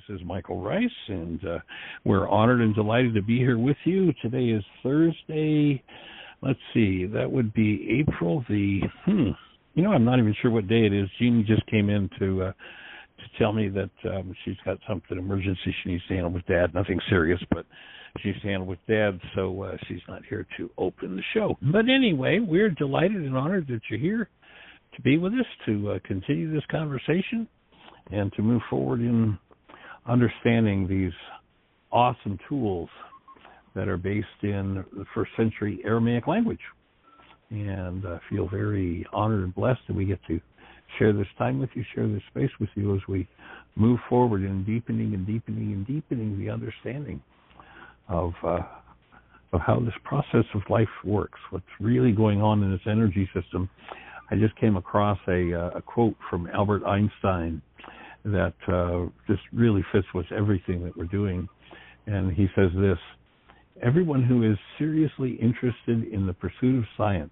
This is Michael Ryce, and we're honored and delighted to be here with you. Today is Thursday. Let's see, that would be April the, I'm not even sure what day it is. Jeanie just came in to tell me that she's got something emergency she needs to handle with Dad. Nothing serious, but she needs to handle with Dad, so she's not here to open the show. But anyway, we're delighted and honored that you're here to be with us, to continue this conversation, and to move forward in understanding these awesome tools that are based in the first century Aramaic language. And I feel very honored and blessed that we get to share this time with you, share this space with you as we move forward in deepening and deepening and deepening the understanding of how this process of life works, what's really going on in this energy system. I just came across a quote from Albert Einstein that just really fits with everything that we're doing. And he says this: everyone who is seriously interested in the pursuit of science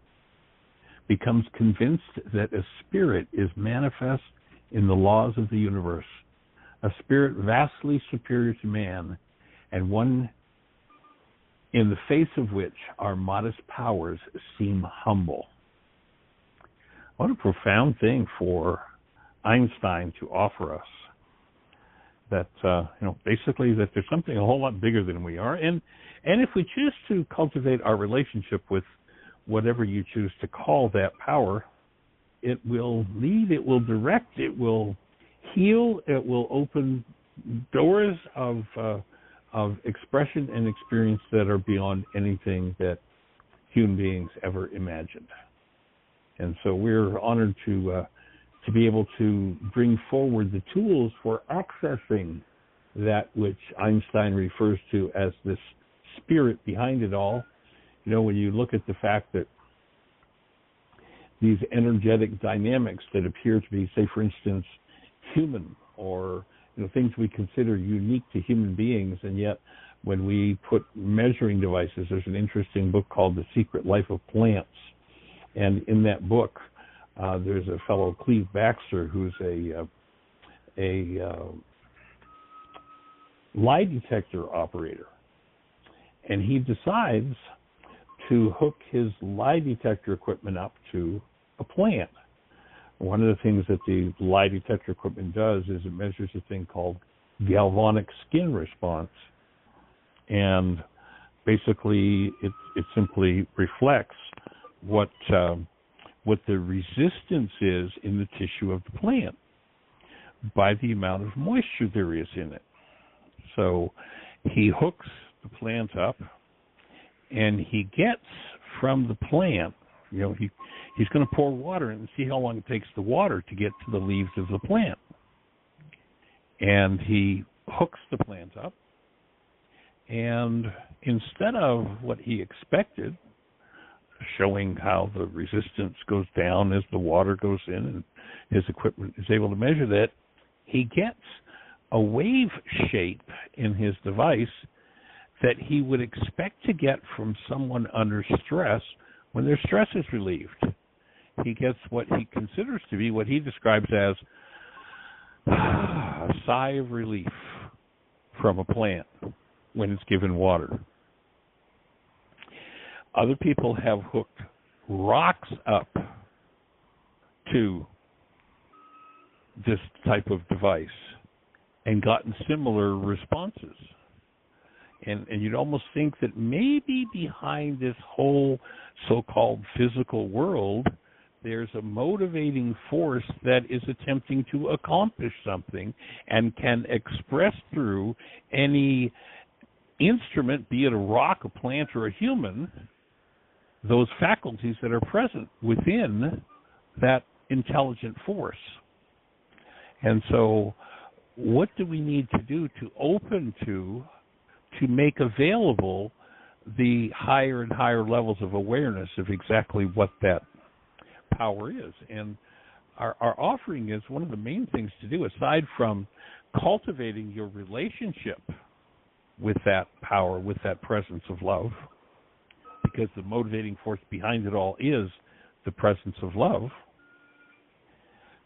becomes convinced that a spirit is manifest in the laws of the universe, a spirit vastly superior to man, and one in the face of which our modest powers seem humble. What a profound thing for Einstein to offer us, that basically that there's something a whole lot bigger than we are, and if we choose to cultivate our relationship with whatever you choose to call that power, it will lead, it will direct, it will heal, it will open doors of expression and experience that are beyond anything that human beings ever imagined. And so we're honored to be able to bring forward the tools for accessing that which Einstein refers to as this spirit behind it all. You know, when you look at the fact that these energetic dynamics that appear to be, say, for instance, human, or things we consider unique to human beings, and yet when we put measuring devices, there's an interesting book called The Secret Life of Plants. And in that book, there's a fellow, Cleve Baxter, who's a lie detector operator. And he decides to hook his lie detector equipment up to a plant. One of the things that the lie detector equipment does is it measures a thing called galvanic skin response. And basically, it simply reflects what the resistance is in the tissue of the plant by the amount of moisture there is in it. So he hooks the plant up, and he gets from the plant, he's going to pour water in and see how long it takes the water to get to the leaves of the plant. And he hooks the plant up, and instead of what he expected, showing how the resistance goes down as the water goes in, and his equipment is able to measure that, he gets a wave shape in his device that he would expect to get from someone under stress when their stress is relieved. He gets what he considers to be what he describes as a sigh of relief from a plant when it's given water. Other people have hooked rocks up to this type of device and gotten similar responses. And you'd almost think that maybe behind this whole so-called physical world, there's a motivating force that is attempting to accomplish something and can express through any instrument, be it a rock, a plant, or a human, those faculties that are present within that intelligent force. And so what do we need to do to open to make available the higher and higher levels of awareness of exactly what that power is? And our offering is one of the main things to do, aside from cultivating your relationship with that power, with that presence of love, because the motivating force behind it all is the presence of love.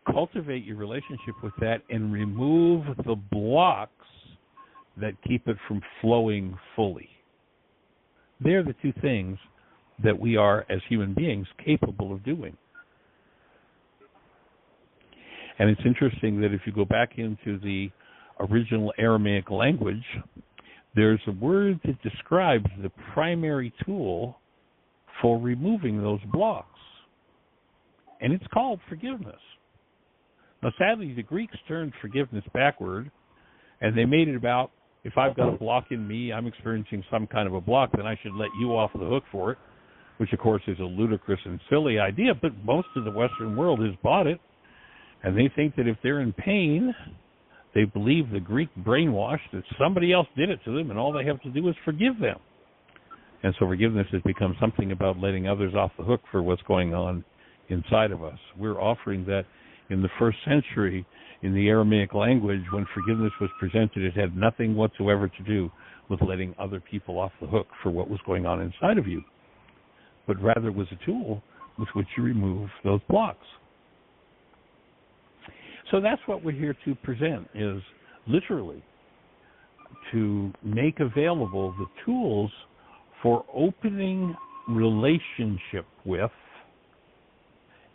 Cultivate your relationship with that and remove the blocks that keep it from flowing fully. They're the two things that we are, as human beings, capable of doing. And it's interesting that if you go back into the original Aramaic language, there's a word that describes the primary tool for removing those blocks. And it's called forgiveness. Now, sadly, the Greeks turned forgiveness backward, and they made it about, if I've got a block in me, I'm experiencing some kind of a block, then I should let you off the hook for it, which, of course, is a ludicrous and silly idea, but most of the Western world has bought it, and they think that if they're in pain, they believe the Greek brainwash that somebody else did it to them, and all they have to do is forgive them. And so forgiveness has become something about letting others off the hook for what's going on inside of us. We're offering that in the first century in the Aramaic language. When forgiveness was presented, it had nothing whatsoever to do with letting other people off the hook for what was going on inside of you, but rather was a tool with which you remove those blocks. So that's what we're here to present, is literally to make available the tools for opening relationship with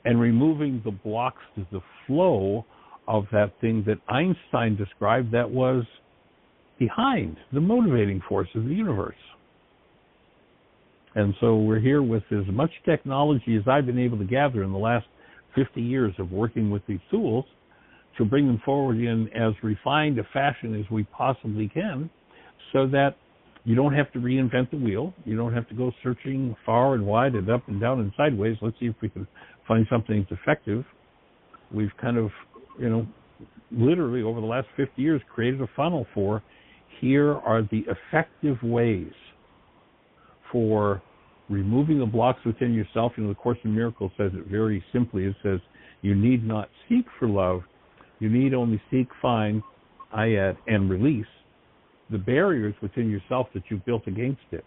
and removing the blocks to the flow of that thing that Einstein described that was behind the motivating force of the universe. And so we're here with as much technology as I've been able to gather in the last 50 years of working with these tools to bring them forward in as refined a fashion as we possibly can, so that you don't have to reinvent the wheel. You don't have to go searching far and wide and up and down and sideways. Let's see if we can find something that's effective. We've kind of, literally over the last 50 years created a funnel for, here are the effective ways for removing the blocks within yourself. The Course in Miracles says it very simply. It says, you need not seek for love. You need only seek, find, and release the barriers within yourself that you've built against it.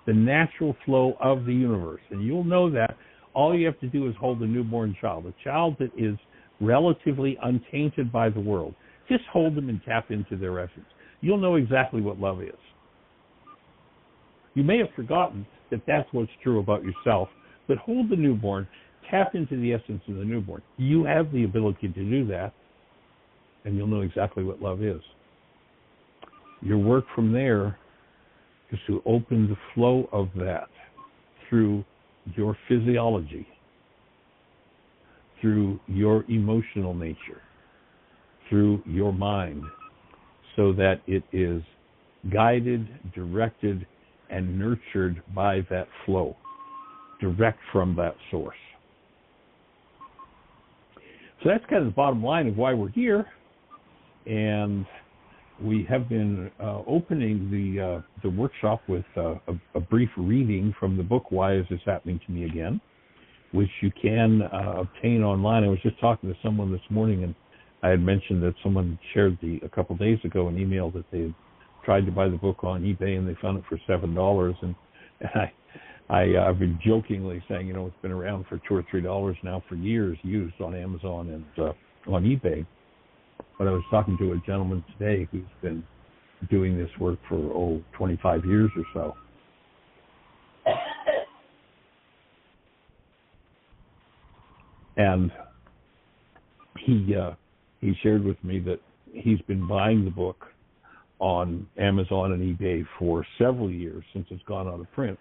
The natural flow of the universe. And you'll know that all you have to do is hold a newborn child, a child that is relatively untainted by the world. Just hold them and tap into their essence. You'll know exactly what love is. You may have forgotten that that's what's true about yourself, but hold the newborn, tap into the essence of the newborn. You have the ability to do that, and you'll know exactly what love is. Your work from there is to open the flow of that through your physiology, through your emotional nature, through your mind, so that it is guided, directed, and nurtured by that flow, direct from that source. So that's kind of the bottom line of why we're here. And we have been opening the workshop with a brief reading from the book, Why Is This Happening to Me Again?, which you can obtain online. I was just talking to someone this morning, and I had mentioned that someone shared a couple days ago an email that they had tried to buy the book on eBay, and they found it for $7. And I've been jokingly saying, it's been around for $2 or $3 now for years, used on Amazon and on eBay. But I was talking to a gentleman today who's been doing this work for 25 years or so. And he shared with me that he's been buying the book on Amazon and eBay for several years since it's gone out of print.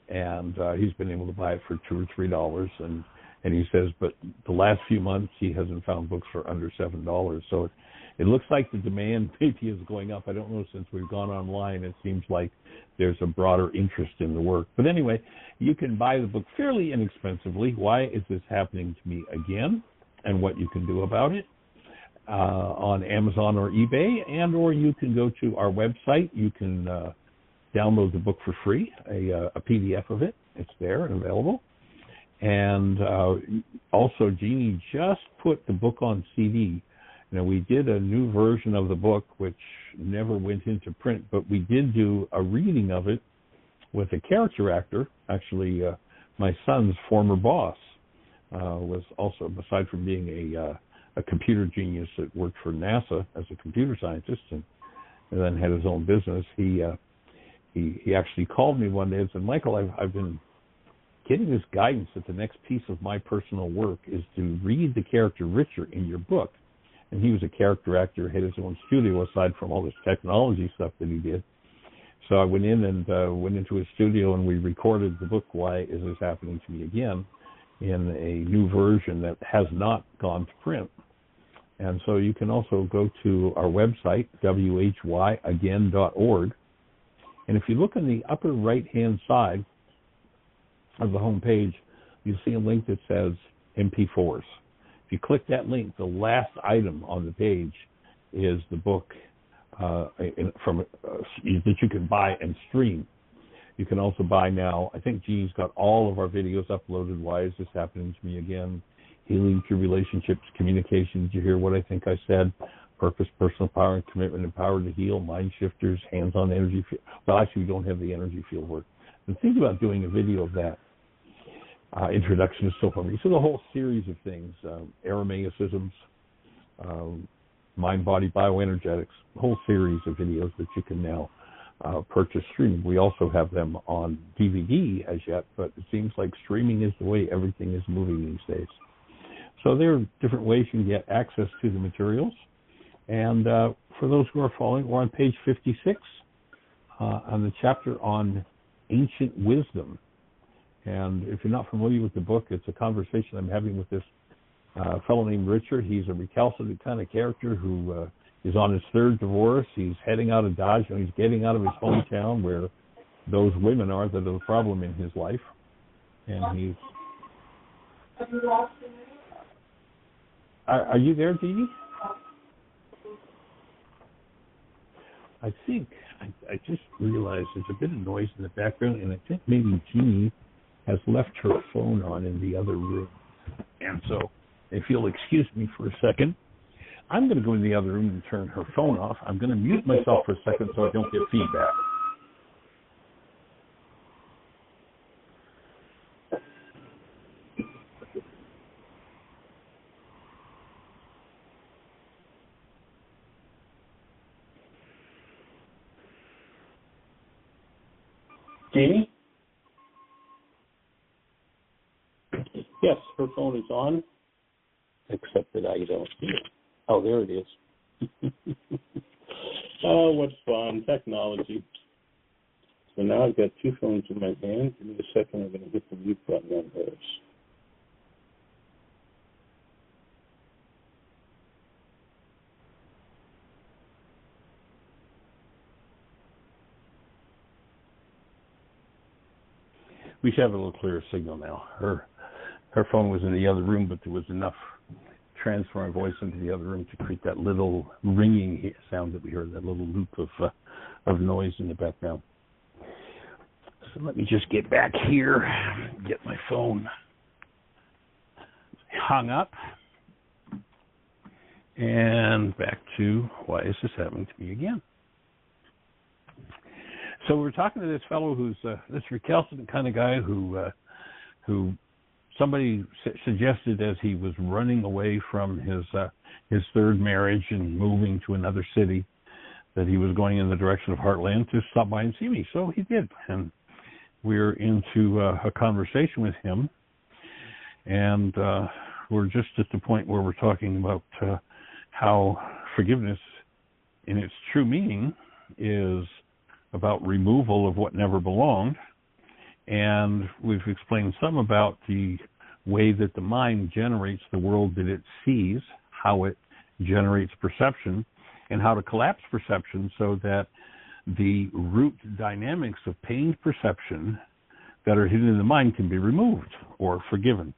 And he's been able to buy it for $2 or $3. And he says, but the last few months he hasn't found books for under $7. So it looks like the demand maybe is going up. I don't know, since we've gone online, it seems like there's a broader interest in the work. But anyway, you can buy the book fairly inexpensively, Why Is This Happening to Me Again?, and what you can do about it, on Amazon or eBay, and or you can go to our website. You can download the book for free, a PDF of it. It's there and available. And also, Jeanie just put the book on CD. We did a new version of the book, which never went into print, but we did do a reading of it with a character actor. Actually, my son's former boss was also, aside from being a computer genius that worked for NASA as a computer scientist, and and then had his own business. He actually called me one day and said, Michael, I've been getting this guidance that the next piece of my personal work is to read the character Richard in your book. And he was a character actor, had his own studio aside from all this technology stuff that he did. So I went in and went into his studio, and we recorded the book, Why Is This Happening to Me Again, in a new version that has not gone to print. And so you can also go to our website, whyagain.org. And if you look on the upper right-hand side of the home page, you'll see a link that says MP4s. If you click that link, the last item on the page is the book that you can buy and stream. You can also buy now. I think Jeannie's got all of our videos uploaded. Why Is This Happening to Me Again? Healing Through Relationships, Communication. Did you hear what I think I said? Purpose, Personal Power, and Commitment, Empowered to Heal, Mind Shifters, Hands-on Energy Field. Well, actually, we don't have the energy field work. And think about doing a video of that. Introduction to Soap Harmony. So the whole series of things, Aramaicisms, mind-body bioenergetics, a whole series of videos that you can now purchase streaming. We also have them on DVD as yet, but it seems like streaming is the way everything is moving these days. So there are different ways you can get access to the materials. And for those who are following, we're on page 56 on the chapter on ancient wisdom. And if you're not familiar with the book, it's a conversation I'm having with this fellow named Richard. He's a recalcitrant kind of character who is on his third divorce. He's heading out of Dodge, and he's getting out of his hometown where those women are that are the problem in his life. And he's... Are you there, Jeannie? I think I just realized there's a bit of noise in the background, and I think maybe Jeannie has left her phone on in the other room. And so if you'll excuse me for a second, I'm going to go in the other room and turn her phone off. I'm going to mute myself for a second so I don't get feedback. Jeannie? Yes, her phone is on, except that I don't see it. Oh, there it is. Oh, what fun, technology. So now I've got two phones in my hand. Give me a second, I'm going to hit the mute button on hers. We should have a little clearer signal now. Her phone was in the other room, but there was enough transfer my voice into the other room to create that little ringing sound that we heard, that little loop of noise in the background. So let me just get back here, get my phone hung up, and back to Why Is This Happening to Me Again? So we're talking to this fellow who's this recalcitrant kind of guy who somebody suggested as he was running away from his third marriage and moving to another city that he was going in the direction of Heartland to stop by and see me. So he did, and we're into a conversation with him, and we're just at the point where we're talking about how forgiveness in its true meaning is about removal of what never belonged. And we've explained some about the way that the mind generates the world that it sees, how it generates perception, and how to collapse perception so that the root dynamics of pained perception that are hidden in the mind can be removed or forgiven.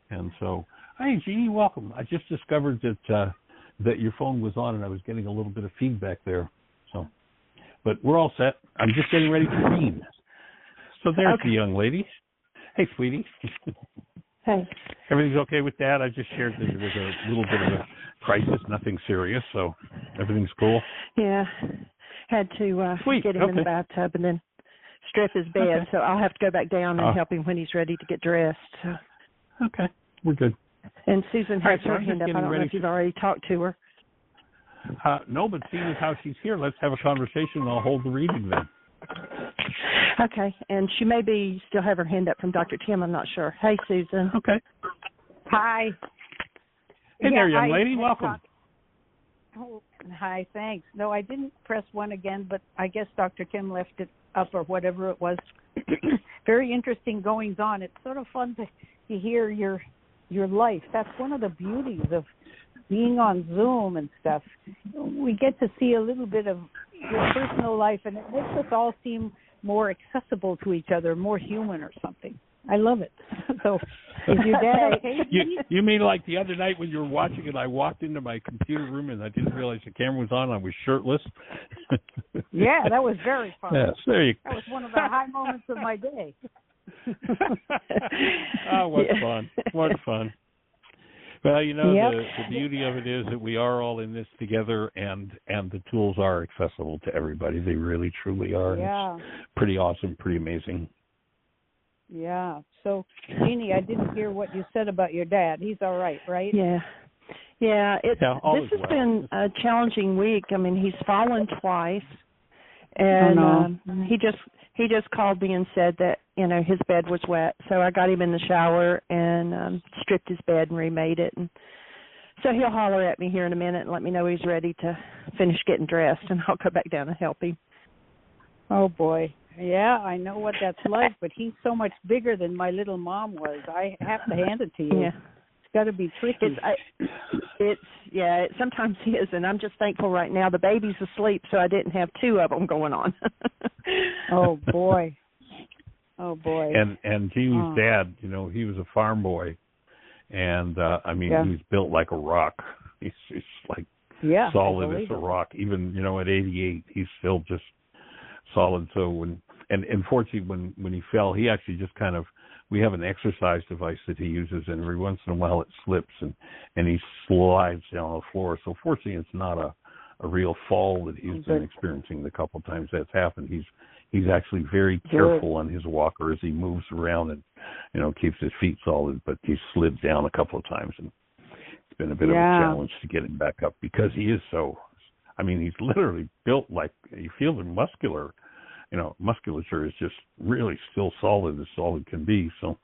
And so, hey, Jeannie, welcome. I just discovered that your phone was on, and I was getting a little bit of feedback there. So, but we're all set. I'm just getting ready to read. So there's the young lady. Hey, sweetie. Hey. Everything's okay with that? I just shared that there was a little bit of a crisis, nothing serious, so everything's cool? Yeah. Had to get him in the bathtub and then strip his bed, so I'll have to go back down and help him when he's ready to get dressed. So. Okay, we're good. And Susan has her hand up. I don't know if you've already talked to her. No, but seeing as how she's here, let's have a conversation and I'll hold the reading then. Okay, and she may be still have her hand up from Dr. Tim. I'm not sure. Hey, Susan. Okay. Hi. Hey there, young lady. Welcome. Oh, hi, thanks. No, I didn't press one again, but I guess Dr. Tim left it up or whatever it was. Very interesting goings on. It's sort of fun to hear your life. That's one of the beauties of being on Zoom and stuff. We get to see a little bit of your personal life, and it makes us all seem more accessible to each other, more human or something. I love it. So, is your dad okay? You mean like the other night when you were watching it, I walked into my computer room and I didn't realize the camera was on. I was shirtless. Yeah, that was very fun. Yes, there you go. That was one of the high moments of my day. Oh, what fun. What fun. Well, you know, the beauty of it is that we are all in this together, and the tools are accessible to everybody. They really, truly are. Yeah. It's pretty awesome, pretty amazing. Yeah. So, Jeanie, I didn't hear what you said about your dad. He's all right, right? Yeah. Yeah. This has been a challenging week. I mean, he's fallen twice, and he just called me and said that, you know, his bed was wet. So I got him in the shower and stripped his bed and remade it. And so he'll holler at me here in a minute and let me know he's ready to finish getting dressed, and I'll go back down and help him. Oh, boy. Yeah, I know what that's like, but he's so much bigger than my little mom was. I have to hand it to you. Yeah. It's got to be tricky. Sometimes he is, and I'm just thankful right now the baby's asleep, so I didn't have two of them going on. Oh, boy. Oh, boy. And Jeannie's dad, you know, he was a farm boy, and, I mean, he's built like a rock. He's like solid as a rock. Even, you know, at 88, he's still just solid. So and unfortunately when he fell, he actually just kind of, we have an exercise device that he uses, and every once in a while it slips and he slides down the floor. So fortunately it's not a real fall that he's been experiencing the couple times that's happened. He's actually very careful on his walker as he moves around and, you know, keeps his feet solid, but he slid down a couple of times, and it's been a bit of a challenge to get him back up because he is so, I mean, he's literally built like, you feel the musculature is just really still solid as solid can be. So,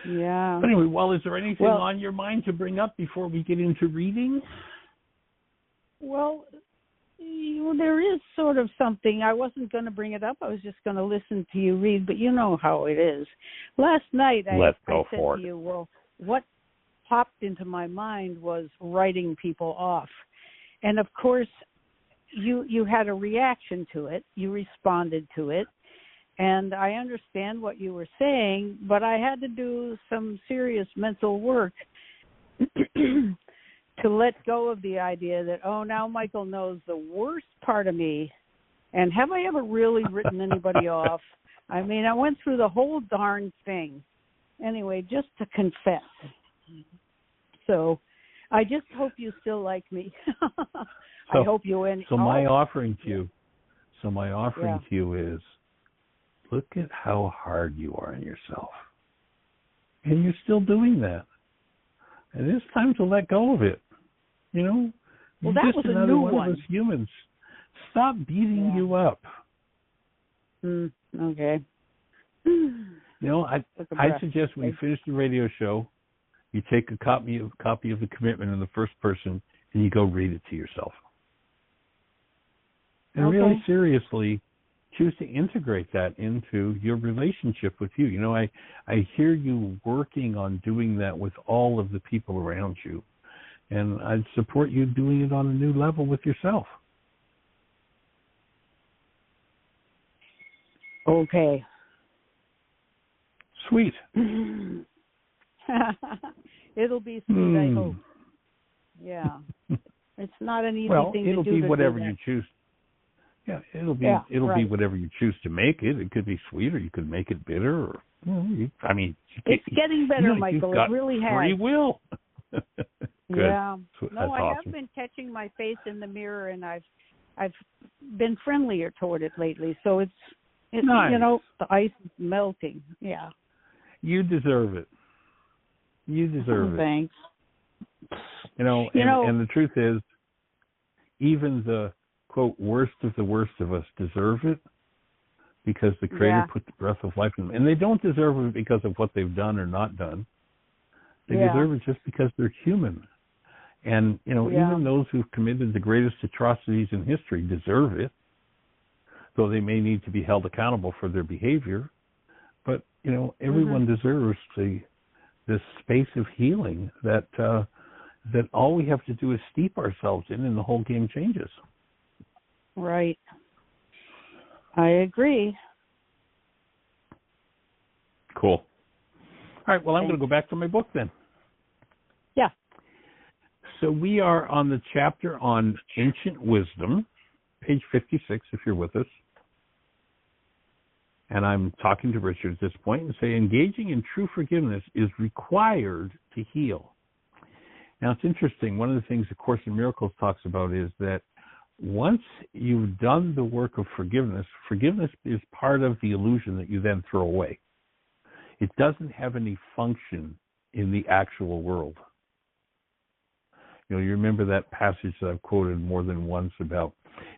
yeah. But anyway, well, is there anything on your mind to bring up before we get into reading? Well, there is sort of something. I wasn't going to bring it up. I was just going to listen to you read, but you know how it is. Last night I said to you, well, what popped into my mind was writing people off. And, of course, you had a reaction to it. You responded to it. And I understand what you were saying, but I had to do some serious mental work to let go of the idea that, now Michael knows the worst part of me. And have I ever really written anybody off? I mean, I went through the whole darn thing. Anyway, just to confess. So I just hope you still like me. I hope you win. So my offering to you is, look at how hard you are on yourself. And you're still doing that. And it's time to let go of it. You know? Well, that was a new one. Of us humans. Stop beating you up. Okay. You know, I suggest when you finish the radio show, you take a copy of the commitment in the first person and you go read it to yourself. And really seriously choose to integrate that into your relationship with you. You know, I hear you working on doing that with all of the people around you. And I'd support you doing it on a new level with yourself. Okay. Sweet. It'll be sweet, I hope. Yeah. It's not an easy thing to do. Well, it'll be whatever you choose. Yeah, it'll be be whatever you choose to make it. It could be sweet, or you could make it bitter. Or it's getting better, Michael. It really has. Free will. Good. Yeah. That's I awesome. have been catching my face in the mirror, and I've been friendlier toward it lately. So it's nice. You know, the ice is melting. Yeah. You deserve it. You deserve it. Thanks. You know, and the truth is, even the, quote, worst of us deserve it because the Creator put the breath of life in them. And they don't deserve it because of what they've done or not done. They deserve it just because they're human. And, even those who've committed the greatest atrocities in history deserve it, though they may need to be held accountable for their behavior. But, everyone deserves this space of healing that all we have to do is steep ourselves in, and the whole game changes. Right. I agree. Cool. All right, well, I'm going to go back to my book then. Yeah. So we are on the chapter on ancient wisdom, page 56, if you're with us. And I'm talking to Richard at this point and say, engaging in true forgiveness is required to heal. Now, it's interesting. One of the things the Course in Miracles talks about is that once you've done the work of forgiveness, forgiveness is part of the illusion that you then throw away. It doesn't have any function in the actual world. You remember that passage that I've quoted more than once about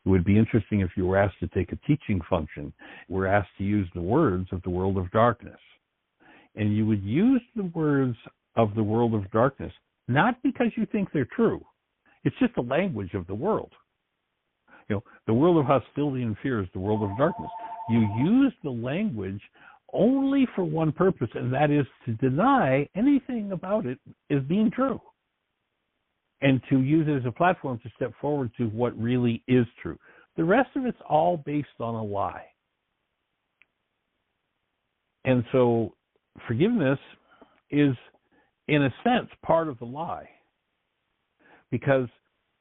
it would be interesting if you were asked to take a teaching function. We're asked to use the words of the world of darkness. And you would use the words of the world of darkness, not because you think they're true. It's just the language of the world. The world of hostility and fear is the world of darkness. You use the language only for one purpose, and that is to deny anything about it as being true, and to use it as a platform to step forward to what really is true. The rest of it's all based on a lie. And so forgiveness is, in a sense, part of the lie. Because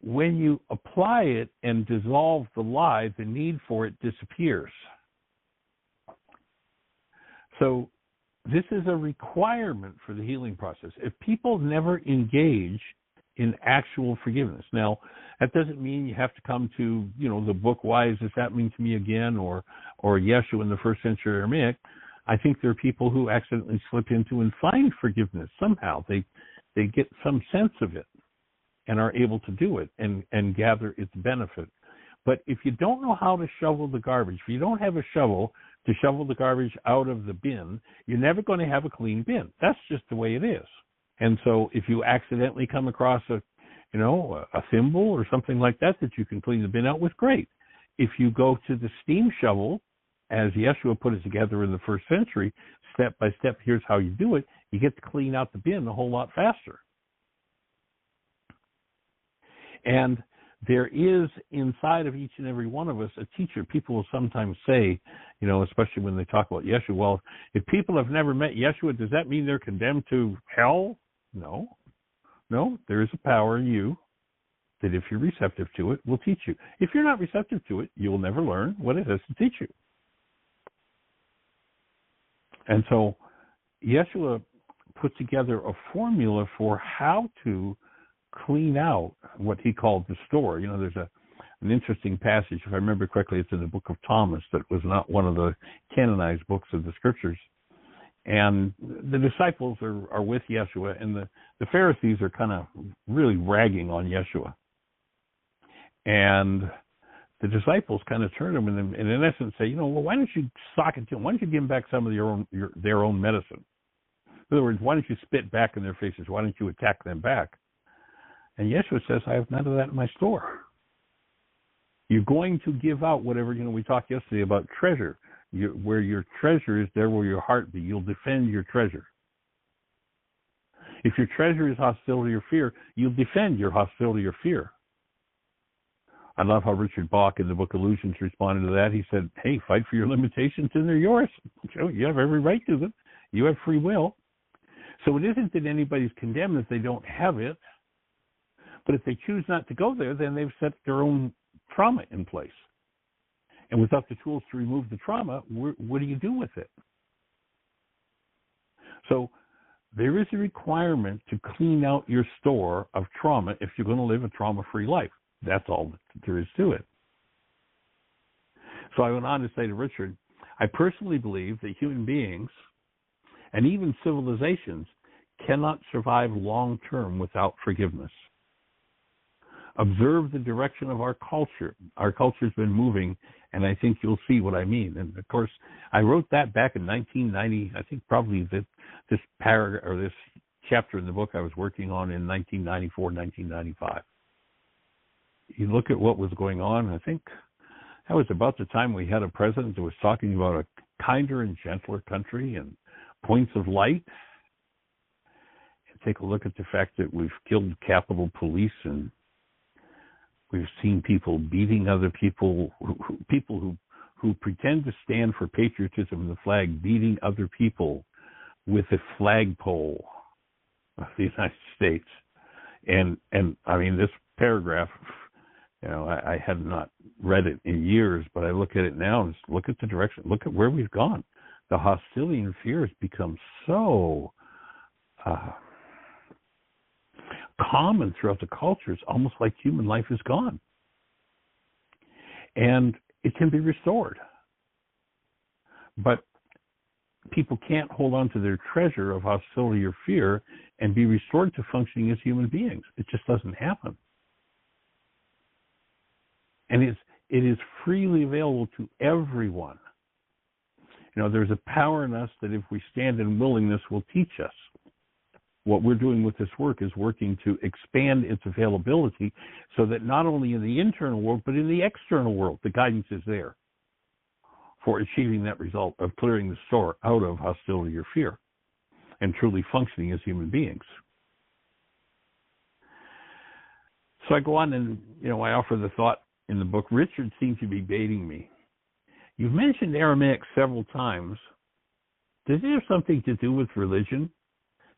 when you apply it and dissolve the lie, the need for it disappears. So this is a requirement for the healing process. If people never engage in actual forgiveness. Now, that doesn't mean you have to come to, the book, Why Is This Happening to Me Again, or Yeshua in the first century Aramaic. I think there are people who accidentally slip into and find forgiveness somehow. They get some sense of it and are able to do it and gather its benefit. But if you don't know how to shovel the garbage, if you don't have a shovel to shovel the garbage out of the bin, you're never going to have a clean bin. That's just the way it is. And so if you accidentally come across a thimble or something like that you can clean the bin out with, great. If you go to the steam shovel, as Yeshua put it together in the first century, step by step, here's how you do it, you get to clean out the bin a whole lot faster. And there is inside of each and every one of us a teacher. People will sometimes say, especially when they talk about Yeshua, well, if people have never met Yeshua, does that mean they're condemned to hell? No, there is a power in you that if you're receptive to it, will teach you. If you're not receptive to it, you will never learn what it has to teach you. And so Yeshua put together a formula for how to clean out what he called the store. There's an interesting passage, if I remember correctly, it's in the book of Thomas, that was not one of the canonized books of the scriptures. And the disciples are with Yeshua, and the Pharisees are kind of really ragging on Yeshua. And the disciples kind of turn to him and in essence say, why don't you sock it to them? Why don't you give them back some of their own medicine? In other words, why don't you spit back in their faces? Why don't you attack them back? And Yeshua says, I have none of that in my store. You're going to give out whatever, we talked yesterday about treasure. Where your treasure is, there will your heart be. You'll defend your treasure. If your treasure is hostility or fear, you'll defend your hostility or fear. I love how Richard Bach in the book Illusions responded to that. He said, hey, fight for your limitations and they're yours. You have every right to them. You have free will. So it isn't that anybody's condemned if they don't have it. But if they choose not to go there, then they've set their own trauma in place. And without the tools to remove the trauma, what do you do with it? So there is a requirement to clean out your store of trauma if you're going to live a trauma-free life. That's all that there is to it. So I went on to say to Richard, I personally believe that human beings and even civilizations cannot survive long-term without forgiveness. Observe the direction of our culture. Our culture's been moving, and I think you'll see what I mean. And of course, I wrote that back in 1990. I think probably this paragraph or this chapter in the book I was working on in 1994, 1995. You look at what was going on. I think that was about the time we had a president that was talking about a kinder and gentler country and points of light. And take a look at the fact that we've killed Capitol Police and we've seen people beating other people, people who pretend to stand for patriotism and the flag, beating other people with a flagpole of the United States. And I mean, this paragraph, I had not read it in years, but I look at it now and look at the direction, look at where we've gone. The hostility and fear has become so common throughout the culture. It's almost like human life is gone. And it can be restored. But people can't hold on to their treasure of hostility or fear and be restored to functioning as human beings. It just doesn't happen. And it is freely available to everyone. There's a power in us that if we stand in willingness will teach us. What we're doing with this work is working to expand its availability so that not only in the internal world, but in the external world, the guidance is there for achieving that result of clearing the store out of hostility or fear and truly functioning as human beings. So I go on and, I offer the thought in the book. Richard seems to be baiting me. You've mentioned Aramaic several times. Does it have something to do with religion?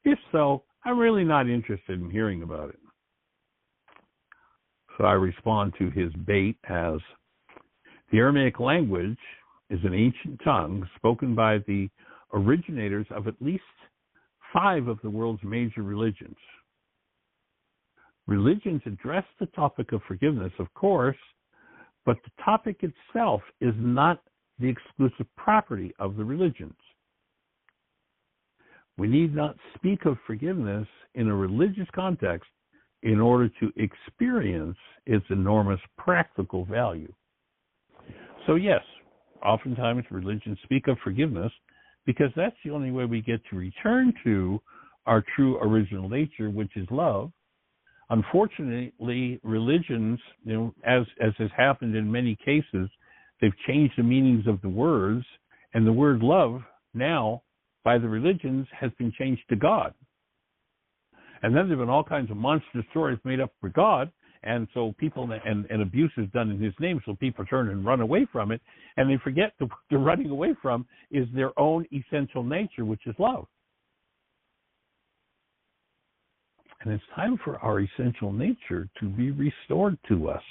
If so, I'm really not interested in hearing about it. So I respond to his bait as, the Aramaic language is an ancient tongue spoken by the originators of at least 5 of the world's major religions. Religions address the topic of forgiveness, of course, but the topic itself is not the exclusive property of the religions. We need not speak of forgiveness in a religious context in order to experience its enormous practical value. So yes, oftentimes religions speak of forgiveness because that's the only way we get to return to our true original nature, which is love. Unfortunately, religions, as has happened in many cases, they've changed the meanings of the words, and the word love now, by the religions, has been changed to God. And then there have been all kinds of monster stories made up for God, and so people, and abuse is done in his name, so people turn and run away from it, and they forget that what they're running away from is their own essential nature, which is love. And it's time for our essential nature to be restored to us.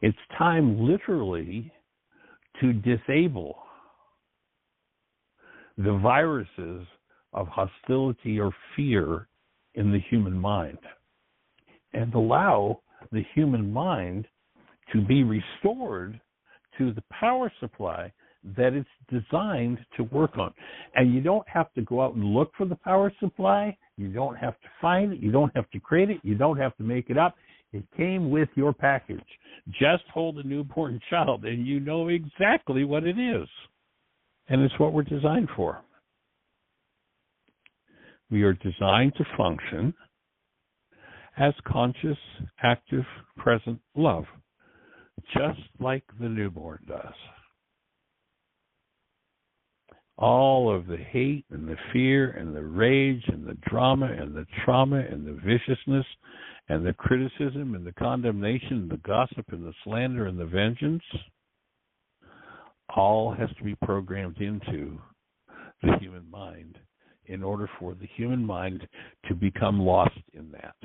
It's time, literally, to disable the viruses of hostility or fear in the human mind and allow the human mind to be restored to the power supply that it's designed to work on. And you don't have to go out and look for the power supply. You don't have to find it. You don't have to create it. You don't have to make it up. It came with your package. Just hold a newborn child and you know exactly what it is. And it's what we're designed for. We are designed to function as conscious, active, present love, just like the newborn does. All of the hate and the fear and the rage and the drama and the trauma and the viciousness and the criticism and the condemnation and the gossip and the slander and the vengeance all has to be programmed into the human mind in order for the human mind to become lost in that.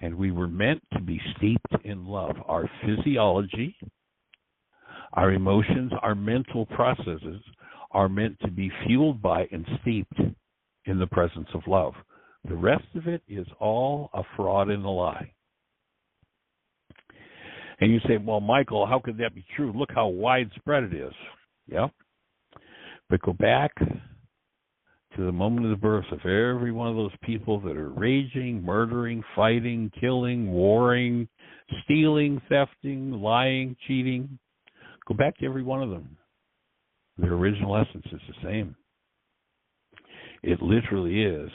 And we were meant to be steeped in love. Our physiology, our emotions, our mental processes are meant to be fueled by and steeped in the presence of love. The rest of it is all a fraud and a lie. And you say, well, Michael, how could that be true? Look how widespread it is. Yeah. But go back to to the moment of the birth of every one of those people that are raging, murdering, fighting, killing, warring, stealing, thefting, lying, cheating. Go back to every one of them. Their original essence is the same. It literally is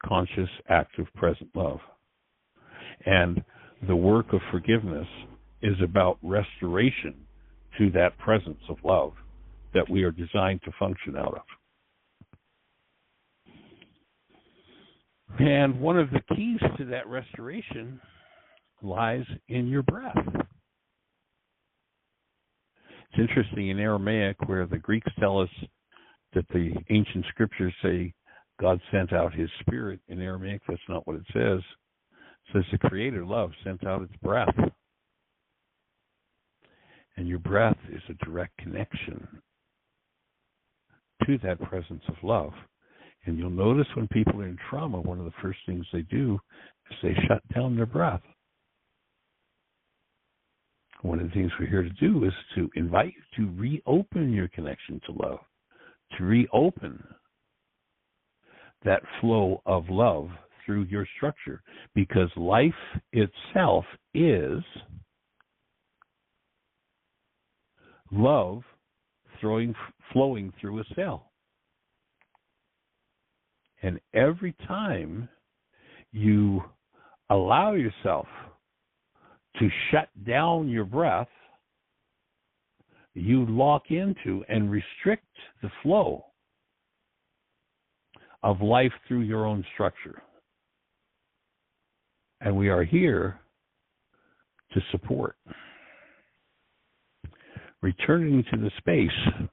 conscious, active, present love. And the work of forgiveness is about restoration to that presence of love that we are designed to function out of. And one of the keys to that restoration lies in your breath. It's interesting in Aramaic, where the Greeks tell us that the ancient scriptures say God sent out his spirit. In Aramaic, that's not what it says. It says the creator love sent out its breath. And your breath is a direct connection to that presence of love. And you'll notice when people are in trauma, one of the first things they do is they shut down their breath. One of the things we're here to do is to invite you to reopen your connection to love, to reopen that flow of love through your structure, because life itself is love flowing through a cell. And every time you allow yourself to shut down your breath, you lock into and restrict the flow of life through your own structure. And we are here to support. Returning to the space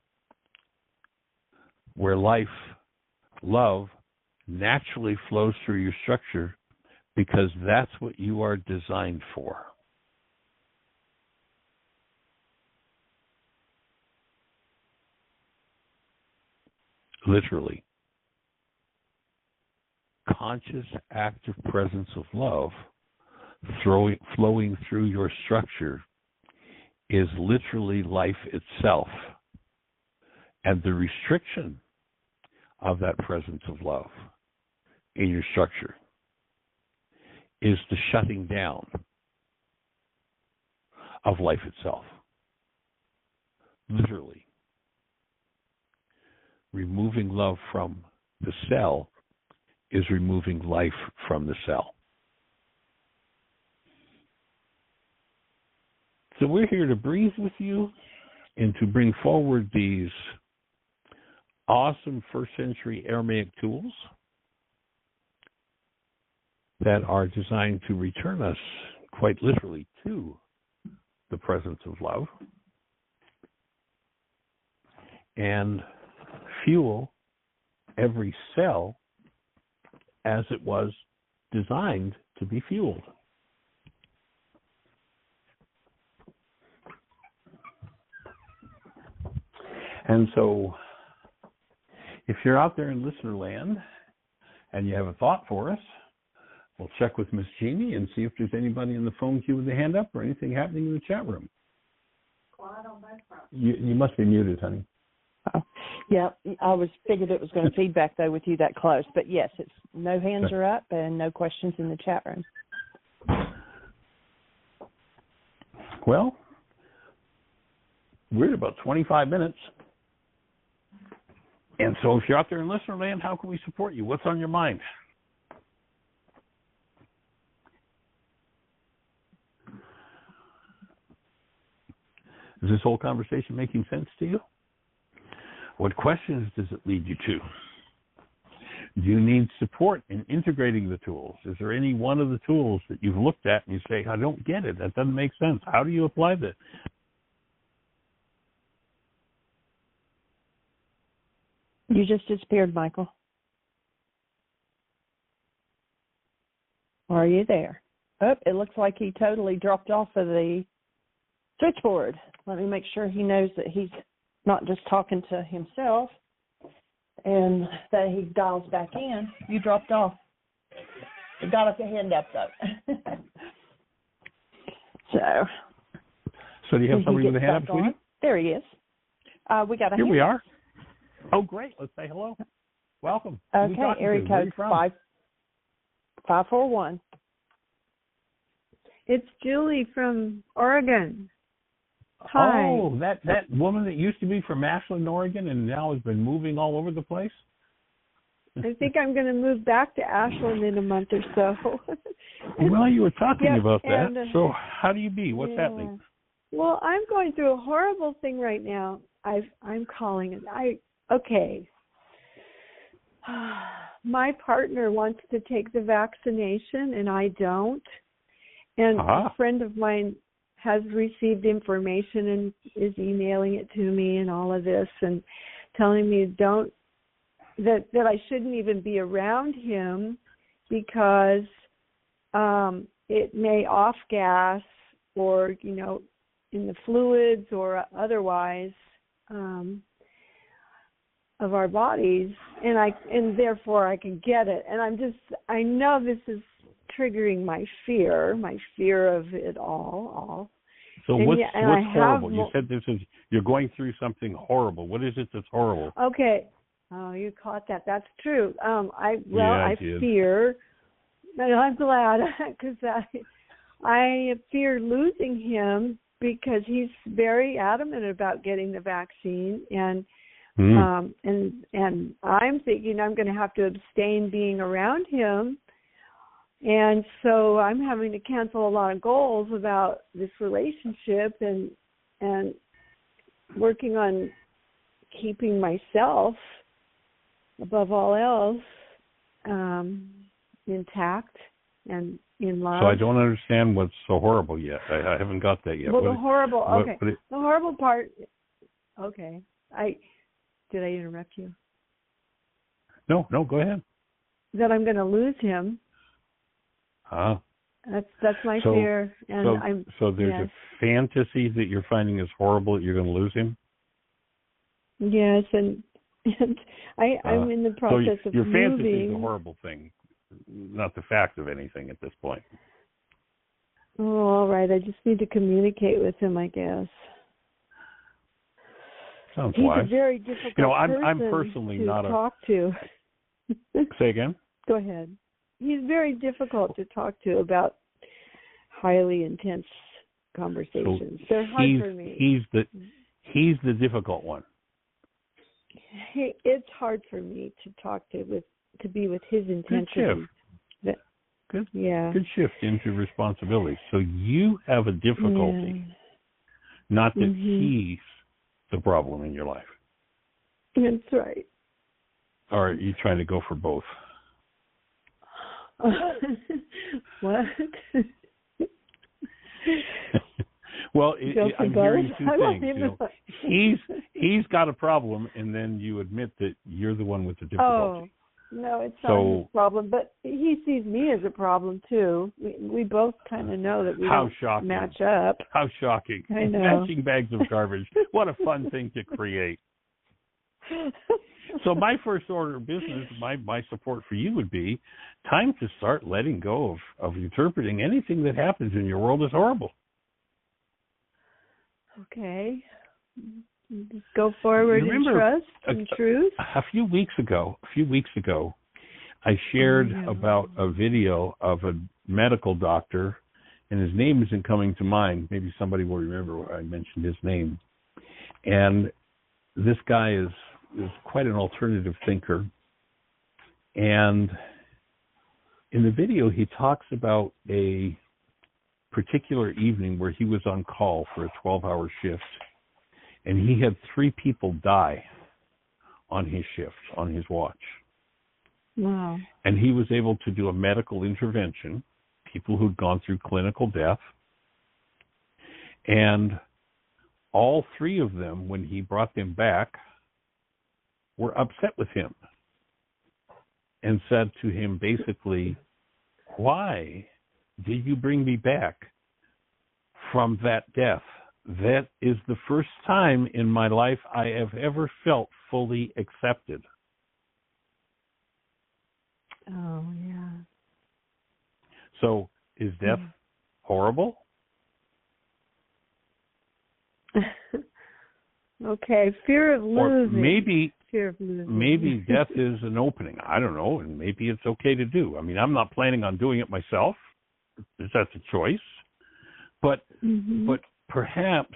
where life, love, naturally flows through your structure, because that's what you are designed for. Literally. Conscious, active presence of love flowing through your structure is literally life itself. And the restriction of that presence of love in your structure is the shutting down of life itself. Literally. Removing love from the cell is removing life from the cell. So we're here to breathe with you and to bring forward these awesome first century Aramaic tools that are designed to return us quite literally to the presence of love and fuel every cell as it was designed to be fueled. And so, if you're out there in listener land and you have a thought for us, we'll check with Miss Jeanie and see if there's anybody in the phone queue with a hand up or anything happening in the chat room. You must be muted, honey. Oh, yeah, I figured it was going to feedback though with you that close, but yes, it's no hands are up and no questions in the chat room. Well, we're at about 25 minutes. And so if you're out there in listener land, how can we support you? What's on your mind? Is this whole conversation making sense to you? What questions does it lead you to? Do you need support in integrating the tools? Is there any one of the tools that you've looked at and you say, I don't get it, that doesn't make sense. How do you apply this? You just disappeared, Michael. Are you there? Oh, it looks like he totally dropped off of the switchboard. Let me make sure he knows that he's not just talking to himself and that he dials back in. You dropped off. You got your hand up, though. So do you have somebody with a hand up, sweetie? There he is. We got a Here hand. we are. Oh, great. Let's say hello. Welcome. Okay, area code 541. It's Julie from Oregon. Hi. Oh, that woman that used to be from Ashland, Oregon, and now has been moving all over the place? I think I'm going to move back to Ashland in a month or so. Well, you were talking about that. And, so how do you be? What's happening? Well, I'm going through a horrible thing right now. I'm calling it. Okay. My partner wants to take the vaccination, and I don't. And a friend of mine has received information and is emailing it to me and all of this and telling me that I shouldn't even be around him because it may off gas or, you know, in the fluids or otherwise of our bodies, and therefore I can get it. And I know this is triggering my fear of it all. So what's horrible? You said you're going through something horrible. What is it that's horrible? Okay. Oh, you caught that. That's true. I did. fear, and I'm glad because I fear losing him because he's very adamant about getting the vaccine, and I'm thinking I'm going to have to abstain being around him, and so I'm having to cancel a lot of goals about this relationship and working on keeping myself above all else intact and in love. So I don't understand what's so horrible yet. I haven't got that yet. Well, the horrible part. Okay, did I interrupt you? No, go ahead. That I'm going to lose him. That's my fear. And so there's a fantasy that you're finding is horrible that you're going to lose him. Yes, and I'm in the process of your moving. fantasy is a horrible thing, not the fact of anything at this point. Oh, all right. I just need to communicate with him, I guess. Sounds He's wise. a very difficult I'm person personally to not talk to. Say again? Go ahead. He's very difficult to talk to about highly intense conversations. So they're hard for me. He's the difficult one. It's hard for me to talk to be with his intensity. Good shift into responsibility. So you have a difficulty, not that he's the problem in your life. That's right. Or are you trying to go for both? What? Well, I'm hearing two things. You know, he's got a problem, and then you admit that you're the one with the difficulty. Oh, no, it's not his problem, but he sees me as a problem too. We both kind of know that we don't match up. How shocking! I know. Matching bags of garbage. What a fun thing to create. So my first order of business, my support for you would be time to start letting go of interpreting anything that happens in your world as horrible. Okay. Just go forward in trust and truth. A few weeks ago, I shared about a video of a medical doctor, and his name isn't coming to mind. Maybe somebody will remember where I mentioned his name. And this guy is quite an alternative thinker. And in the video, he talks about a particular evening where he was on call for a 12-hour shift, and he had 3 people die on his shift, on his watch. Wow. And he was able to do a medical intervention, people who'd gone through clinical death, and all 3 of them, when he brought them back, were upset with him and said to him basically, why did you bring me back from that death? That is the first time in my life I have ever felt fully accepted. Oh, yeah. So is death horrible? Okay, fear of losing. Fear of losing. Maybe death is an opening. I don't know, and maybe it's okay to do. I mean, I'm not planning on doing it myself. That's a choice. But perhaps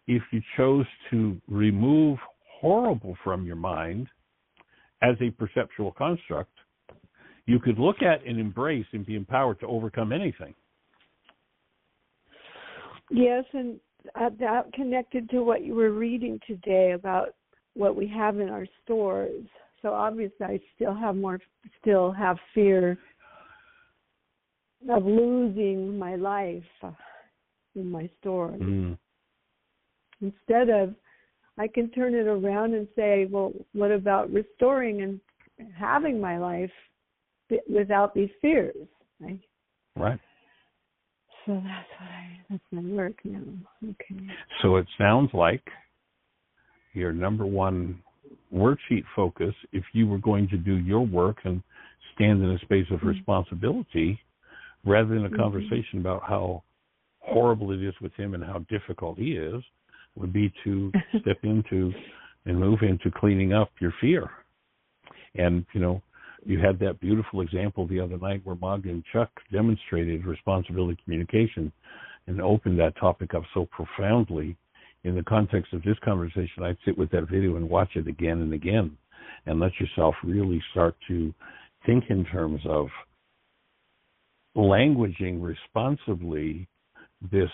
if you chose to remove horrible from your mind as a perceptual construct, you could look at and embrace and be empowered to overcome anything. Yes, and that connected to what you were reading today about what we have in our stores. So obviously I still have fear of losing my life in my stores. Instead of, I can turn it around and say, well, what about restoring and having my life without these fears? Right. So that's my work now. Okay. So it sounds like your number one worksheet focus, if you were going to do your work and stand in a space of responsibility, rather than a conversation about how horrible it is with him and how difficult he is, would be to step into and move into cleaning up your fear. And, you had that beautiful example the other night where Magda and Chuck demonstrated responsibility communication and opened that topic up so profoundly. In the context of this conversation, I'd sit with that video and watch it again and again and let yourself really start to think in terms of languaging responsibly this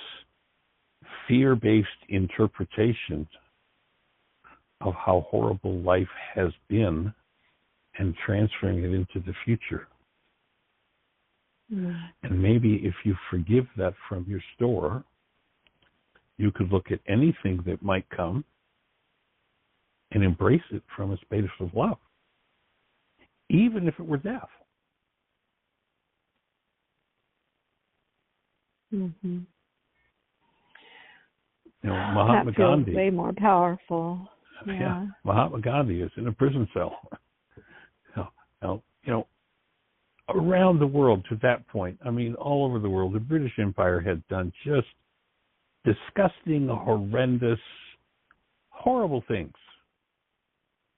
fear-based interpretation of how horrible life has been and transferring it into the future. And maybe if you forgive that from your store, you could look at anything that might come and embrace it from a space of love, even if it were death. Mahatma that feels Gandhi. way more powerful. Yeah. Mahatma Gandhi is in a prison cell. Around the world to that point, all over the world, the British Empire had done just disgusting, horrendous, horrible things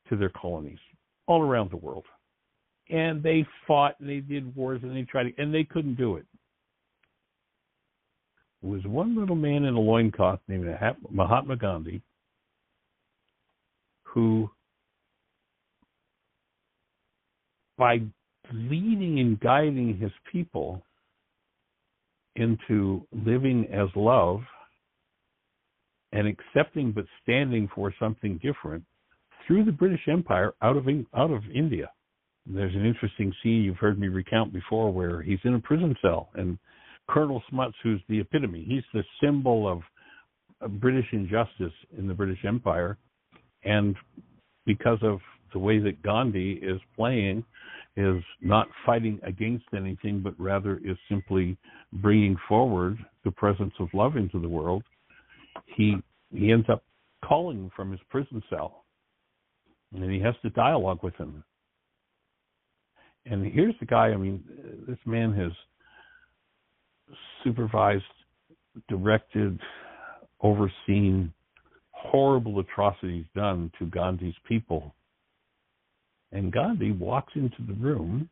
to their colonies all around the world. And they fought, and they did wars, and they tried, and they couldn't do it. There was one little man in a loincloth named Mahatma Gandhi who, by leading and guiding his people into living as love and accepting but standing for something different, through the British Empire out of India. There's an interesting scene you've heard me recount before where he's in a prison cell, and Colonel Smuts, who's the epitome, he's the symbol of British injustice in the British Empire, and because of the way that Gandhi is playing, is not fighting against anything, but rather is simply bringing forward the presence of love into the world, he ends up calling from his prison cell, and he has to dialogue with him. And here's the guy, this man has supervised, directed, overseen horrible atrocities done to Gandhi's people. And Gandhi walks into the room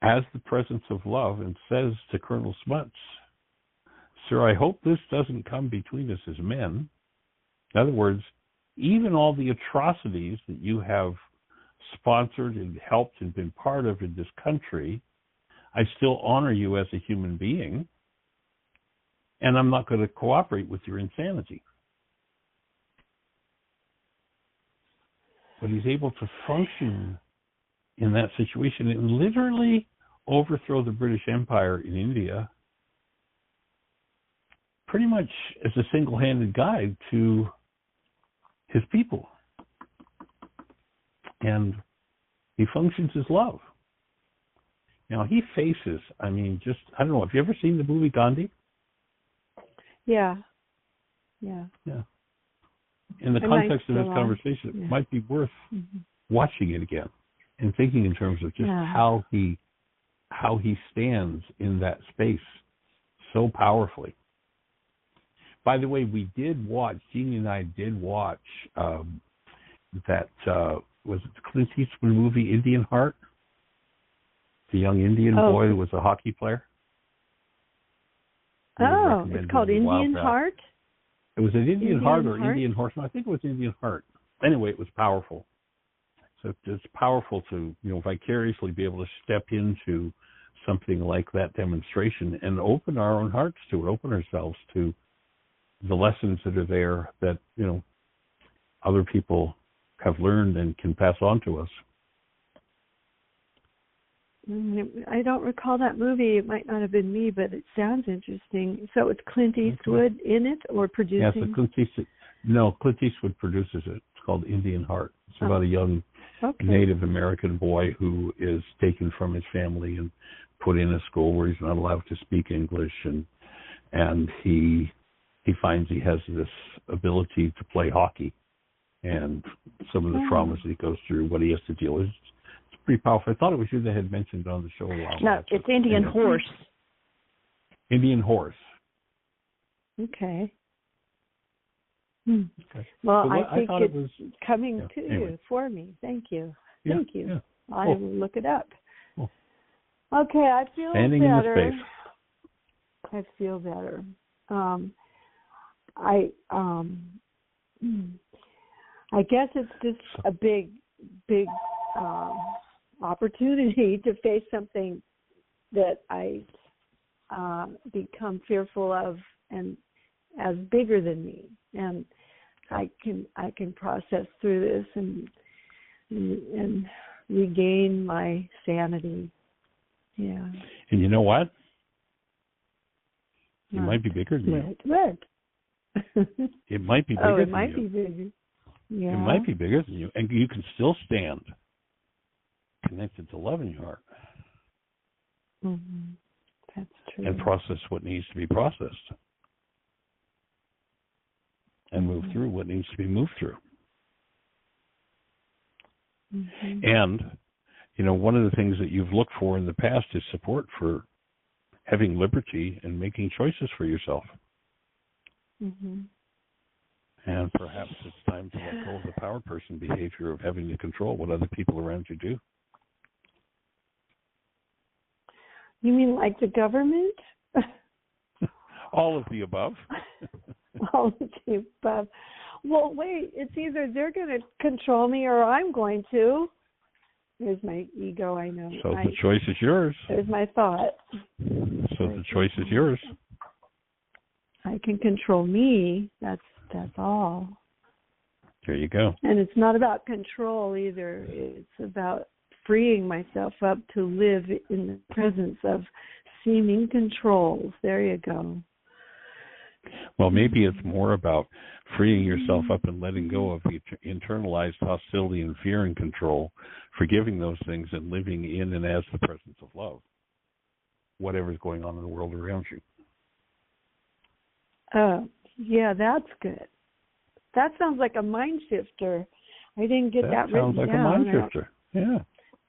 as the presence of love and says to Colonel Smuts, "Sir, I hope this doesn't come between us as men." In other words, even all the atrocities that you have sponsored and helped and been part of in this country, I still honor you as a human being, and I'm not going to cooperate with your insanity. But he's able to function in that situation and literally overthrow the British Empire in India pretty much as a single-handed guide to his people. And he functions as love. Now, he faces, I don't know, have you ever seen the movie Gandhi? Yeah. In the context of this conversation, it might be worth watching it again and thinking in terms of just how he stands in that space so powerfully. By the way, Jeannie and I did watch that was it the Clint Eastwood movie Indian Heart? The young Indian boy who was a hockey player. It's called Indian Heart? It was an Indian Heart or Indian Horse. I think it was Indian Heart. Anyway, it was powerful. So it's powerful to, vicariously be able to step into something like that demonstration and open our own hearts to it, open ourselves to the lessons that are there that, other people have learned and can pass on to us. I don't recall that movie. It might not have been me, but it sounds interesting. So it's Clint Eastwood in it or producing? Yes, Clint Eastwood produces it. It's called Indian Heart. It's about a young Native American boy who is taken from his family and put in a school where he's not allowed to speak English, and he finds he has this ability to play hockey, and some of the traumas that he goes through, what he has to deal with. It's pretty powerful. I thought it was you that had mentioned on the show a while back. No, it's Indian Horse. Indian Horse. Okay. Okay. Well, so I think it was coming to you for me. Thank you. Yeah, Thank you. Yeah. I will look it up. Cool. Okay, I feel Standing better. in the space. I feel better. I guess it's just a big opportunity to face something that I become fearful of and as bigger than me, and I can process through this and regain my sanity. Yeah. And you know what? It might be bigger than you. What? It might be bigger than you. It might be bigger. Yeah. It might be bigger than you, and you can still stand connected to love in your heart. Mm-hmm. That's true. And process what needs to be processed, and move through what needs to be moved through. Mm-hmm. And, one of the things that you've looked for in the past is support for having liberty and making choices for yourself. Mm-hmm. And perhaps it's time to let go of the power person behavior of having to control what other people around you do. You mean like the government? All of the above. All of the above. Well, wait, it's either they're going to control me or I'm going to. There's my ego, I know. So the choice is yours. There's my thought. So the choice is yours. I can control me. That's all. There you go. And it's not about control either. It's about freeing myself up to live in the presence of seeming controls. There you go. Well, maybe it's more about freeing yourself up and letting go of the internalized hostility and fear and control, forgiving those things and living in and as the presence of love, whatever's going on in the world around you. Yeah, that's good. That sounds like a mind shifter. I didn't get that written down. That sounds like a mind shifter. Yeah.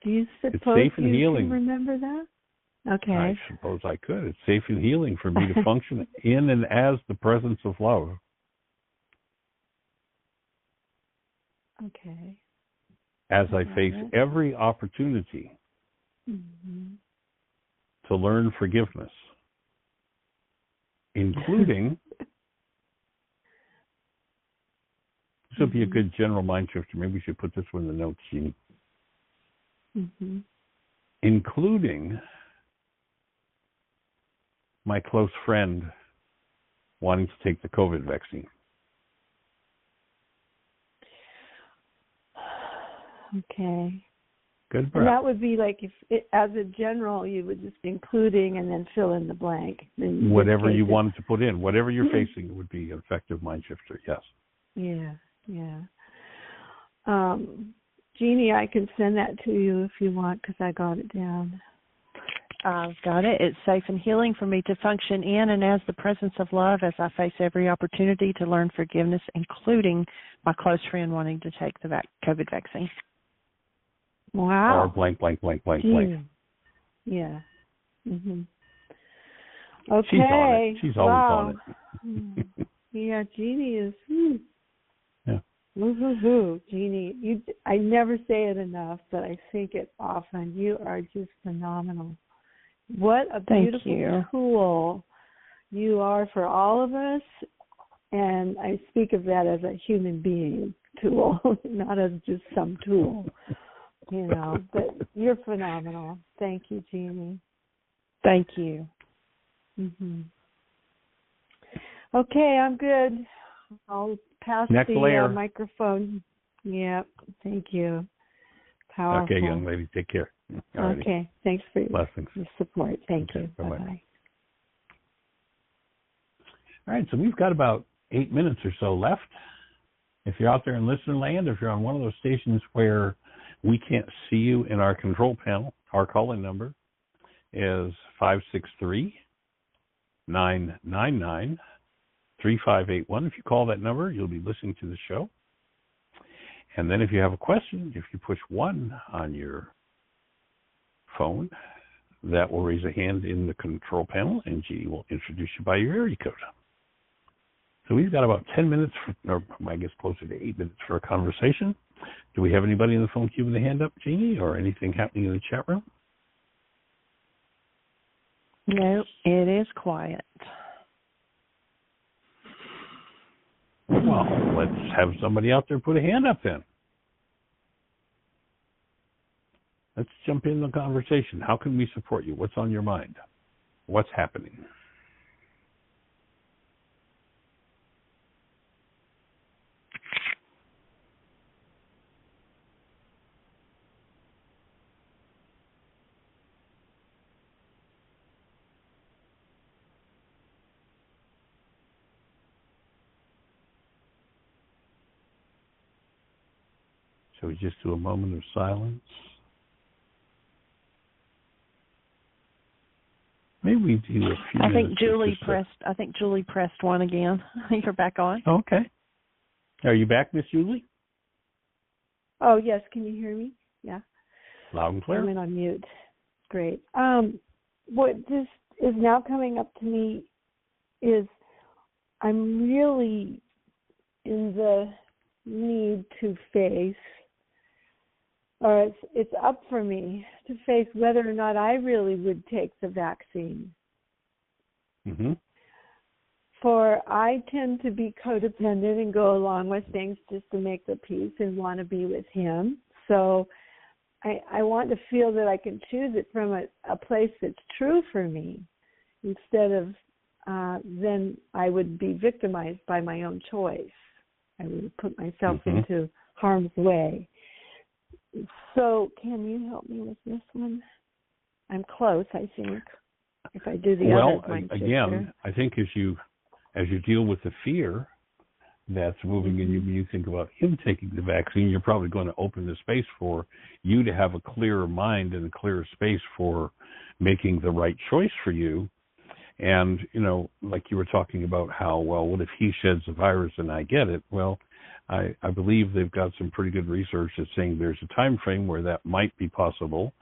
Do you suppose it's safe and you healing. can remember that? Okay. I suppose I could. It's safe and healing for me to function in and as the presence of love. Okay. As I face every opportunity to learn forgiveness, including, this would be a good general mind shifter. Maybe we should put this one in the notes, Jeanie. Including my close friend wanting to take the COVID vaccine. Okay. Good breath. And that would be like if as a general, you would just be including and then fill in the blank. Whatever you wanted to put in, whatever you're facing would be an effective mind shifter, yes. Yeah. Jeanie, I can send that to you if you want because I got it down. I've got it. It's safe and healing for me to function in and as the presence of love as I face every opportunity to learn forgiveness, including my close friend wanting to take the COVID vaccine. Wow. Or blank. Yeah. Okay. She's on it. She's always on it. Yeah, Jeanie is. Yeah. Woo-hoo-hoo, Jeanie. I never say it enough, but I think it often. You are just phenomenal. What a beautiful tool you are for all of us. And I speak of that as a human being tool, not as just some tool, but you're phenomenal. Thank you, Jeanie. Thank you. Mm-hmm. Okay, I'm good. I'll pass Next the layer. microphone. Yeah, thank you. Powerful. Okay, young lady, take care. Alrighty. Okay, thanks for your support. Thank you. Bye-bye. All right, so we've got about 8 minutes or so left. If you're out there in listener land, if you're on one of those stations where we can't see you in our control panel, our call-in number is 563-999-3581. If you call that number, you'll be listening to the show. And then if you have a question, if you push 1 on your phone, that will raise a hand in the control panel, and Jeanie will introduce you by your area code. So we've got about 10 minutes, or I guess closer to 8 minutes for a conversation. Do we have anybody in the phone queue with a hand up, Jeanie, or anything happening in the chat room? No, it is quiet. Well, let's have somebody out there put a hand up then. Let's jump in the conversation. How can we support you? What's on your mind? What's happening? Shall we just do a moment of silence? Maybe we do a few I minutes. I think Julie pressed 1 again. You're back on. Okay. Are you back, Miss Julie? Oh, yes. Can you hear me? Yeah. Loud and clear. I'm on mute. Great. What just is now coming up to me is I'm really in the need to face, or it's up for me to face whether or not I really would take the vaccine. Mm-hmm. For I tend to be codependent and go along with things just to make the peace and want to be with him. So I want to feel that I can choose it from a place that's true for me, instead of then I would be victimized by my own choice. I would put myself into harm's way. So can you help me with this one? I'm close, I think. If I do the other one. Well, again, I think as you deal with the fear that's moving in you when you think about him taking the vaccine, you're probably going to open the space for you to have a clearer mind and a clearer space for making the right choice for you. And, like you were talking about how, well, what if he sheds the virus and I get it? Well, I believe they've got some pretty good research that's saying there's a time frame where that might be possible.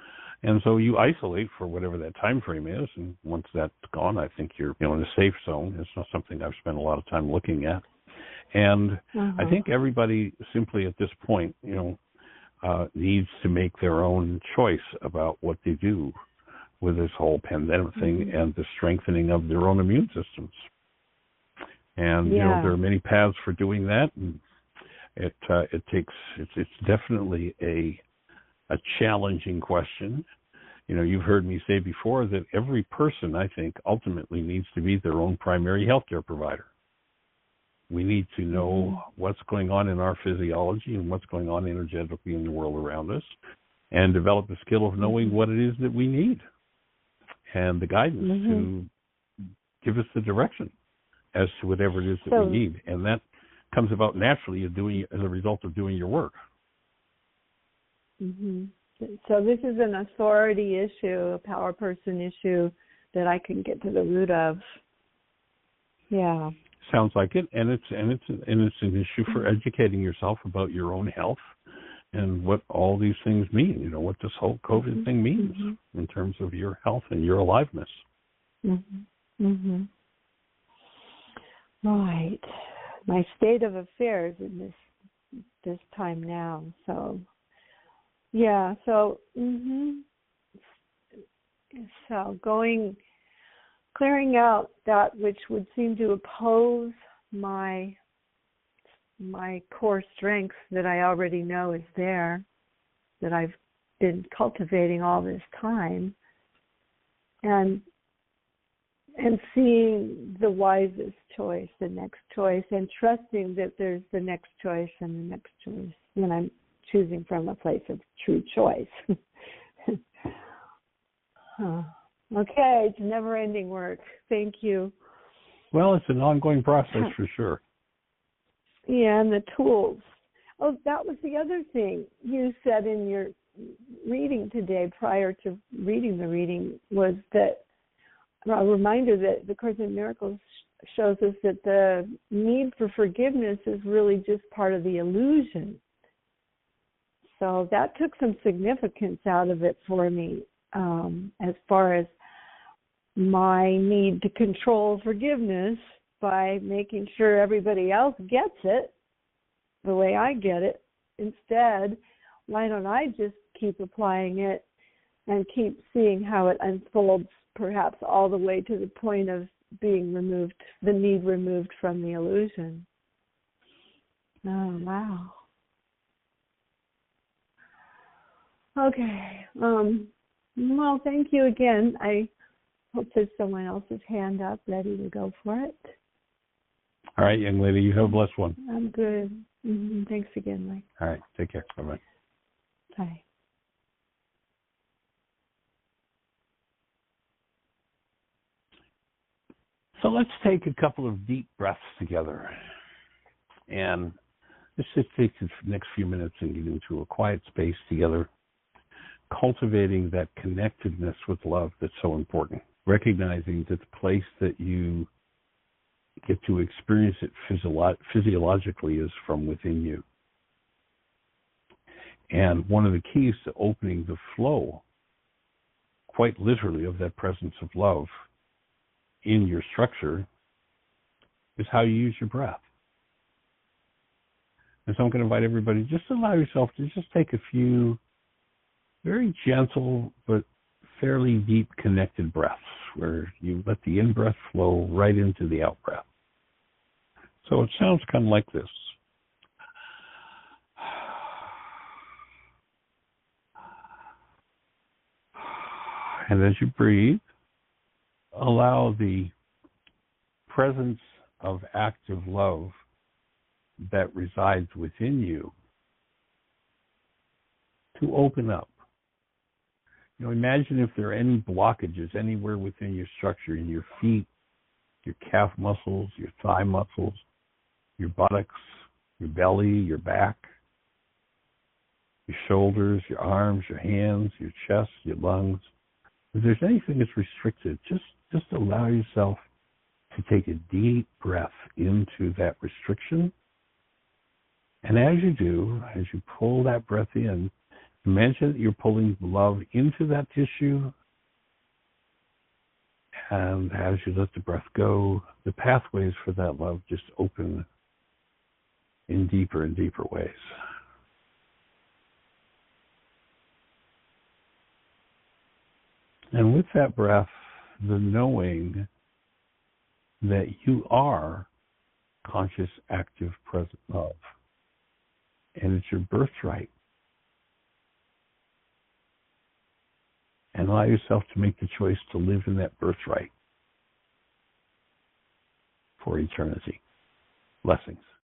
And so you isolate for whatever that time frame is, and once that's gone, I think you're in a safe zone. It's not something I've spent a lot of time looking at. And I think everybody simply at this point, needs to make their own choice about what they do with this whole pandemic thing and the strengthening of their own immune systems. And there are many paths for doing that, and it's definitely a challenging question. You've heard me say before that every person, I think, ultimately needs to be their own primary healthcare provider. We need to know what's going on in our physiology and what's going on energetically in the world around us, and develop the skill of knowing what it is that we need and the guidance to give us the direction as to whatever it is that we need. And that comes about naturally as a result of doing your work. So this is an authority issue, a power person issue that I can get to the root of. Yeah. Sounds like it, and it's an issue for educating yourself about your own health and what all these things mean. What this whole COVID thing means in terms of your health and your aliveness. Right. My state of affairs in this this time now. So, yeah. So, so clearing out that which would seem to oppose my core strength that I already know is there, that I've been cultivating all this time, and seeing the wisest choice, the next choice, and trusting that there's the next choice and the next choice when I'm choosing from a place of true choice. Okay, it's never-ending work. Thank you. Well, it's an ongoing process for sure. Yeah, and the tools. Oh, that was the other thing you said in your reading today prior to reading the reading, was that a reminder that the Course in Miracles shows us that the need for forgiveness is really just part of the illusion. So that took some significance out of it for me, as far as my need to control forgiveness by making sure everybody else gets it the way I get it. Instead, why don't I just keep applying it and keep seeing how it unfolds, perhaps all the way to the point of being removed, the need removed from the illusion. Oh, wow. Okay. Well, thank you again. I hope there's someone else's hand up ready to go for it. All right, young lady, you have a blessed one. I'm good. Thanks again, Mike. All right, take care. Bye-bye. Bye. So let's take a couple of deep breaths together. And let's just take the next few minutes and get into a quiet space together, cultivating that connectedness with love that's so important. Recognizing that the place that you get to experience it physiologically is from within you. And one of the keys to opening the flow, quite literally, of that presence of love in your structure is how you use your breath. And so I'm going to invite everybody, just allow yourself to just take a few very gentle but fairly deep connected breaths where you let the in-breath flow right into the out-breath. So it sounds kind of like this. And as you breathe, allow the presence of active love that resides within you to open up. You know, imagine if there are any blockages anywhere within your structure, in your feet, your calf muscles, your thigh muscles, your buttocks, your belly, your back, your shoulders, your arms, your hands, your chest, your lungs. If there's anything that's restricted, just allow yourself to take a deep breath into that restriction. And as you do, as you pull that breath in, imagine that you're pulling love into that tissue. And as you let the breath go, the pathways for that love just open in deeper and deeper ways. And with that breath, the knowing that you are conscious, active, present love. And it's your birthright. And allow yourself to make the choice to live in that birthright for eternity. Blessings.